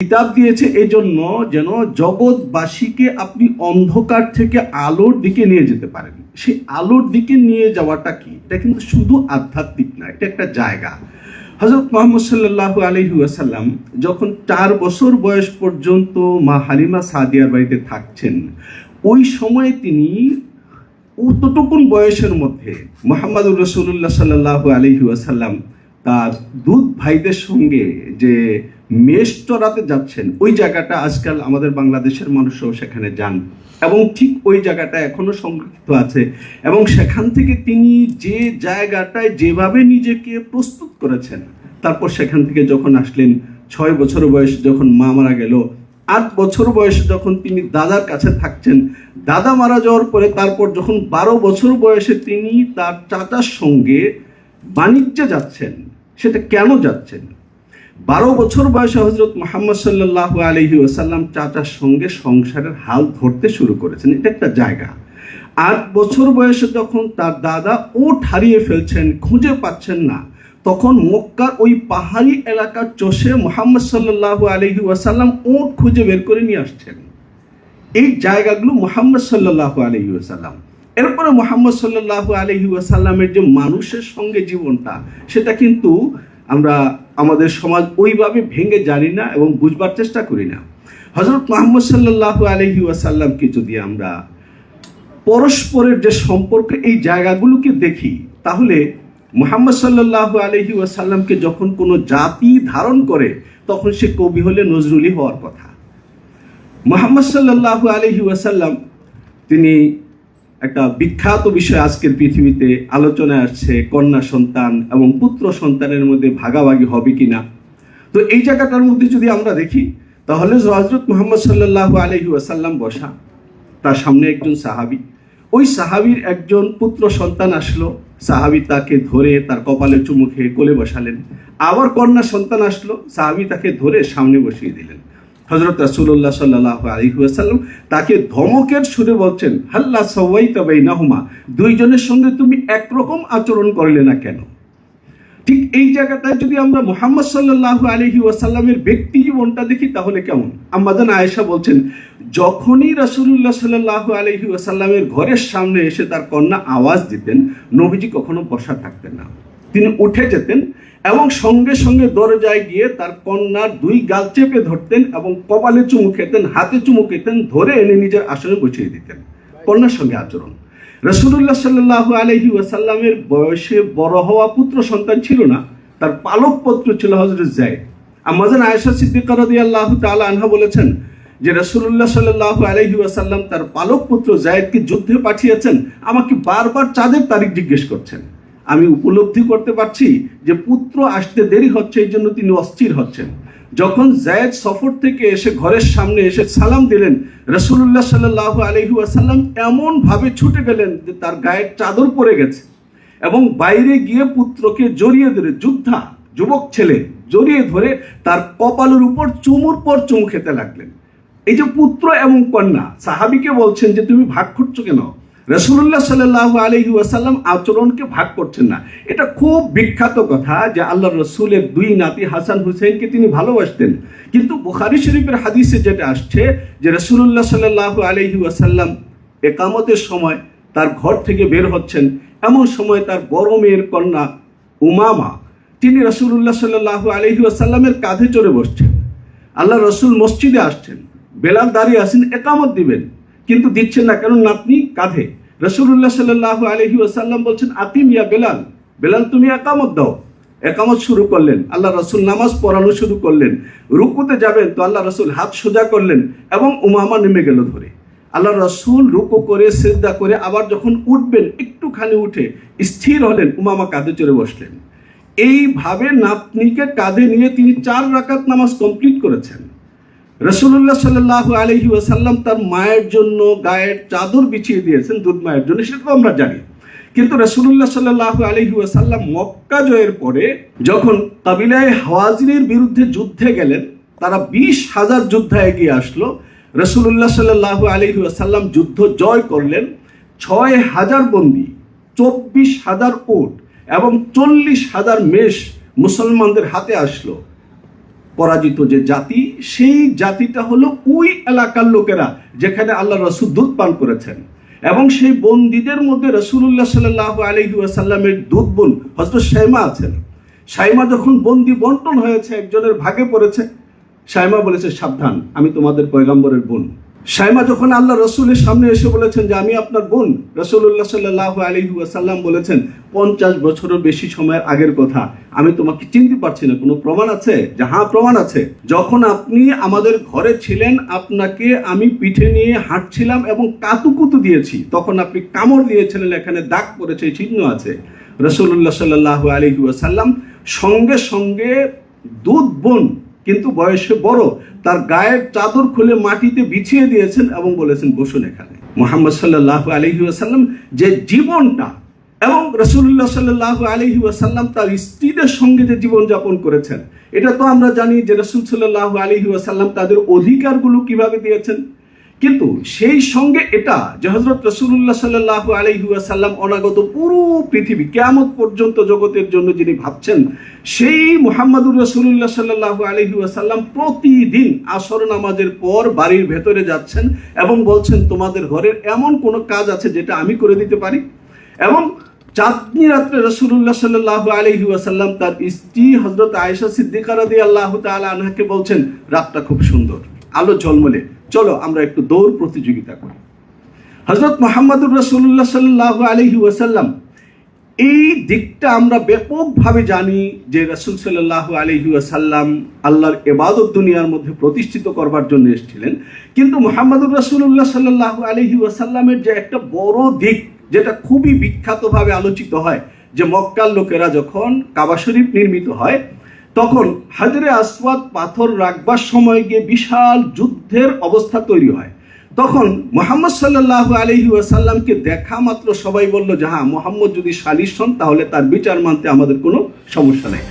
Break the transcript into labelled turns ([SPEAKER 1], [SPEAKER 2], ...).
[SPEAKER 1] কিতাব দিয়েছে এজন্য যেন জগৎবাসীকে আপনি অন্ধকার থেকে আলোর দিকে নিয়ে যেতে পারেন। সেই আলোর দিকে নিয়ে যাওয়াটা কি? এটা কিন্তু শুধু আধ্যাত্মিক না, এটা একটা জায়গা। হযরত মুহাম্মদ সাল্লাল্লাহু আলাইহি ওয়াসাল্লাম যখন 4 বছর বয়স পর্যন্ত মা হালিমা সাদিয়ার বাড়িতে থাকছেন, ওই সময়ে তিনি অতটুকুন বয়সের মধ্যে মুহাম্মদুর রাসূলুল্লাহ সাল্লাল্লাহু আলাইহি ওয়াসাল্লাম তার দুধ ভাইদের সঙ্গে যে মেষ চড়াতে যাচ্ছেন, ওই জায়গাটা আজকাল আমাদের বাংলাদেশের মানুষও সেখানে যান এবং ঠিক ওই জায়গাটা এখনো সংরক্ষিত আছে। এবং সেখান থেকে তিনি যে জায়গাটায় যেভাবে নিজেকে প্রস্তুত করেছেন, তারপর সেখান থেকে যখন আসলেন 6 বছর বয়সে যখন মা মারা গেল, 8 বছর বয়সে যখন তিনি দাদার কাছে থাকছেন, দাদা মারা যাওয়ার পরে তারপর যখন 12 বছর বয়সে তিনি তার চাচার সঙ্গে বাণিজ্যে যাচ্ছেন। সেটা কেন যাচ্ছেন? 12 বছর বয়সে হযরত মুহাম্মদ সাল্লাল্লাহু আলাইহি ওয়াসাল্লাম চাচার সঙ্গে সংসারের হাল ধরতে শুরু করেছেন, এটা একটা জায়গা। 8 বছর বয়সে যখন তার দাদা ওট হারিয়ে ফেলছেন, খুঁজে পাচ্ছেন না, তখন মক্কার ওই পাহাড়ি এলাকার চষে মুহাম্মদ সাল্লাল্লাহু আলাইহি ওয়াসাল্লাম ওট খুঁজে বের করে নিয়ে আসছেন। এই জায়গাগুলো মুহাম্মদ সাল্লাল্লাহু আলাইহি ওয়াসাল্লাম। এরপরে মুহাম্মদ সাল্লাল্লাহু আলাইহি ওয়াসাল্লামের যে মানুষের সঙ্গে জীবনটা, সেটা কিন্তু আমরা আমাদের সমাজ ওইভাবে ভেঙে জানি না এবং বুঝবার চেষ্টা করি না। হযরত মুহাম্মদ সাল্লাল্লাহু আলাইহি ওয়াসাল্লামকে যদি আমরা পরস্পরের যে সম্পর্ক, এই জায়গাগুলোকে দেখি, তাহলে মুহাম্মদ সাল্লাল্লাহু আলাইহি ওয়াসাল্লামকে যখন কোনো জাতি ধারণ করে, তখন সে কবি হলে নজরুলি হওয়ার কথা। মুহাম্মদ সাল্লাল্লাহু আলাইহি ওয়াসাল্লাম তিনি একটা বিখ্যাত বিষয় আজকের পৃথিবীতে আলোচনায় আসছে, কন্যা সন্তান এবং পুত্র সন্তানের মধ্যে ভাগাভাগি হবে কিনা। তো এই জায়গাটার মধ্যে যদি আমরা দেখি, তাহলে হযরত মুহাম্মদ সাল্লাল্লাহু আলাইহি ওয়াসাল্লাম বসা, তার সামনে একজন সাহাবী, ওই সাহাবীর একজন পুত্র সন্তান আসলো, সাহাবী তাকে ধরে তার কপালে চুমু খেয়ে কোলে বসালেন। আবার কন্যা সন্তান আসলো, সাহাবী তাকে ধরে সামনে বসিয়ে দিলেন। হযরত রাসূলুল্লাহ সাল্লাল্লাহু আলাইহি ওয়াসাল্লাম তাকে ধমকের সুরে বলছেন, হাল্লা সাওয়াইতা বাইনাহুমা, দুইজনের সঙ্গে তুমি একরকম আচরণ করলে না কেন? ঠিক এই জায়গাটায় যদি আমরা মুহাম্মদ সাল্লাল্লাহু আলাইহি ওয়াসাল্লামের ব্যক্তি জীবনটা দেখি, তাহলে কেমন? আম্মা জান আয়েশা বলছেন, যখনই রাসূলুল্লাহ সাল্লাল্লাহু আলাইহি ওয়াসাল্লামের ঘরের সামনে এসে তার কন্যা আওয়াজ দিতেন, নবীজি কখনো বসা থাকতেন না, তিনি উঠে যেতেন এবং সঙ্গে সঙ্গে দরজায় গিয়ে তার কন্যার 2 গাল চেপে ধরতেন এবং কপালে চুমু খেতেন, হাতে চুমু খেতেন, ধরে এনে নিজের আসনে বসিয়ে দিতেন। কন্যার সঙ্গে আচরণ। রাসূলুল্লাহ সাল্লাল্লাহু আলাইহি ওয়াসাল্লামের বয়সে বড় হওয়া পুত্র সন্তান ছিল না, তার পালক পুত্র ছিল হযরত যায়েদ। আম্মা জান আয়েশা সিদ্দিকা রাদিয়াল্লাহু তাআলা আনহা বলেছেন যে রাসূলুল্লাহ সাল্লাল্লাহু আলাইহি ওয়াসাল্লাম তার পালক পুত্র যায়েদকে যুদ্ধে পাঠিয়েছেন, আমাকে বারবার চাঁদের তারিখ জিজ্ঞেস করছেন। আমি উপলব্ধি করতে পারছি যে পুত্র আসতে দেরি হচ্ছে, এই জন্য তিনি অস্থির হচ্ছেন। যখন যায়েদ সফর থেকে এসে ঘরের সামনে এসে সালাম দিলেন, রাসূলুল্লাহ সাল্লাল্লাহু আলাইহি ওয়াসাল্লাম এমন ভাবে ছুটে গেলেন যে তার গায়ের চাদর পড়ে গেছে এবং বাইরে গিয়ে পুত্রকে জড়িয়ে ধরে, যোদ্ধা যুবক ছেলে জড়িয়ে ধরে তার কপালের উপর চুমুর পর চুমু খেতে লাগলেন। এই যে পুত্র এবং কন্যা, সাহাবীকে বলছেন যে তুমি ভাগ করছো কেন? রাসূলুল্লাহ সাল্লাল্লাহু আলাইহি ওয়াসাল্লাম আচরণকে ভাগ করছেন না। এটা খুব বিখ্যাত কথা যে আল্লাহর রাসূলের 2 নাতি হাসান হুসাইনকে তিনি ভালোবাসতেন, কিন্তু বুখারী শরীফের হাদিসে যেটা আসছে যে রাসূলুল্লাহ সাল্লাল্লাহু আলাইহি ওয়াসাল্লাম ইকামতের সময় তার ঘর থেকে বের হচ্ছেন, এমন সময় তার বড় মেয়ের কন্যা উমামা তিনি রাসূলুল্লাহ সাল্লাল্লাহু আলাইহি ওয়াসাল্লামের কাঁধে চড়ে বসছেন। আল্লাহর রাসূল মসজিদে আসছেন, বেলাল দাঁড়িয়ে আছেন, ইকামত দিবেন, কিন্তু দিচ্ছেন না, কারণ নাতনি কাঁধে। রাসূলুল্লাহ সাল্লাল্লাহু আলাইহি ওয়াসাল্লাম বলছেন, আকিম ইয়া বেলাল, বেলাল তুমি ইকামত দাও। ইকামত শুরু করলেন, আল্লাহ রাসূল নামাজ পড়ানো শুরু করলেন, রুকুতে যাবেন তো আল্লাহ রাসূল হাত সোজা করলেন এবং উমামা নেমে গেল ধরে। আল্লাহ রাসূল রুকু করে সিজদা করে আবার যখন উঠবেন, একটুখানি উঠে স্থির হলেন, উমামা কাঁধে চড়ে বসলেন। এইভাবে নাতনিকে কাঁধে নিয়ে তিনি 4 রাকাত নামাজ কমপ্লিট করেছেন। রাসূলুল্লাহ সাল্লাল্লাহু আলাইহি ওয়াসাল্লাম তার মায়ের জন্য গায়ের চাদর বিছিয়ে দিয়েছেন, দুধ মায়ের জন্য, সেটা তো আমরা জানি। কিন্তু রাসূলুল্লাহ সাল্লাল্লাহু আলাইহি ওয়াসাল্লাম মক্কা জয়ের পরে যখন কাবিলায়ে হাওয়াজিনের বিরুদ্ধে যুদ্ধে গেলেন, তারা 20,000 যোদ্ধা এগিয়ে আসলো। রাসূলুল্লাহ সাল্লাল্লাহু আলাইহি ওয়াসাল্লাম যুদ্ধ জয় করলেন। 6,000 বন্দী, 24,000 উট এবং 40,000 মেষ মুসলমানদের হাতে আসলো। পরাজিত যে জাতি, সেই জাতিটা হলো ওই এলাকার লোকেরা যেখানে আল্লাহ রাসূল দুধ পান করেছেন। এবং সেই বন্দীদের মধ্যে রাসূলুল্লাহ সাল্লাল্লাহু আলাইহি ওয়াসাল্লামের দুধ বোন হযরত শাইমা আছেন। শাইমা যখন বন্দি বন্টন হয়েছে, একজনের ভাগে পড়েছে, শাইমা বলেছে, সাবধান, আমি তোমাদের পয়গম্বরের বোন। শাইমা যখন আল্লাহ রসুলের সামনে এসে বলেছেন যে আমি আপনার বোন, রাসূলুল্লাহ সাল্লাল্লাহু আলাইহি ওয়াসাল্লাম বলেছেন 50 বছরের বেশি সময়ের আগের কথা, আমি তোমাকে চিনতে পারছি না, কোনো প্রমাণ আছে? যে হ্যাঁ, প্রমাণ আছে। যখন আপনি আমাদের ঘরে ছিলেন, আপনাকে আমি পিঠে নিয়ে হাঁটছিলাম এবং কাতুকুতু দিয়েছি, তখন আপনি কামড় দিয়েছিলেন, এখানে দাগ পড়েছে, চিহ্ন আছে। রাসূলুল্লাহ সাল্লাল্লাহু আলাইহি ওয়াসাল্লাম সঙ্গে সঙ্গে দুধ বোন কিন্তু বয়সে বড়, তার গায়ের চাদর খুলে মাটিতে বিছিয়ে দিয়েছেন এবং বলেছেন, বসুন এখানে। মুহাম্মদ সাল্লাল্লাহু আলাইহি ওয়াসাল্লাম যে জীবনটা, এবং রাসূলুল্লাহ সাল্লাল্লাহু আলাইহি ওয়াসাল্লাম তার স্ত্রীদের সঙ্গে যে জীবন যাপন করেছেন, এটা তো আমরা জানি যে রাসূল সাল্লাল্লাহু আলাইহি ওয়াসাল্লাম তাদের অধিকারগুলো কিভাবে দিয়েছেন। কিন্তু সেই সঙ্গে এটা যে হযরত রাসূলুল্লাহ সাল্লাল্লাহু আলাইহি ওয়াসাল্লাম অনাগত পুরো পৃথিবী কিয়ামত পর্যন্ত জগতের জন্য যিনি ভাবছেন, সেই মুহাম্মাদুর রাসূলুল্লাহ সাল্লাল্লাহু আলাইহি ওয়াসাল্লাম প্রতিদিন আসর নামাজের পর বাড়ির ভেতরে যাচ্ছেন এবং বলছেন, তোমাদের ঘরের এমন কোন কাজ আছে যেটা আমি করে দিতে পারি? এবং চাঁদনি রাত্রে রাসূলুল্লাহ সাল্লাল্লাহু আলাইহি ওয়াসাল্লাম তার স্ত্রী হযরত আয়েশা সিদ্দিকা রাদিয়াল্লাহু তাআলা আনহাকে বলছেন, রাতটা খুব সুন্দর, আলো ঝলমলে, চলো আমরা একটু দৌড় প্রতিযোগিতা করি। হযরত মুহাম্মদুর রাসূলুল্লাহ সাল্লাল্লাহু আলাইহি ওয়াসাল্লাম এই দিকটা আমরা ব্যাপকভাবে জানি যে রাসূল সাল্লাল্লাহু আলাইহি ওয়াসাল্লাম আল্লাহর ইবাদত দুনিয়ার মধ্যে প্রতিষ্ঠিত করবার জন্য এসেছিলেন। কিন্তু মুহাম্মদুর রাসূলুল্লাহ সাল্লাল্লাহু আলাইহি ওয়াসাল্লামের যে একটা বড় দিক, যেটা খুবই বিখ্যাতভাবে আলোচিত হয়, যে মক্কার লোকেরা যখন কাবা শরীফ নির্মিত হয়, তখন হাজরে আসওয়াদ পাথর রাখবার সময় গিয়ে বিশাল যুদ্ধের অবস্থা তৈরি হয়। তখন মুহাম্মদ সাল্লাল্লাহু আলাইহি ওয়াসাল্লামকে দেখা মাত্র সবাই বলল যে হ্যাঁ, মুহাম্মদ যদি সালিশ হন তাহলে তার বিচার মানতে আমাদের কোনো সমস্যা নেই।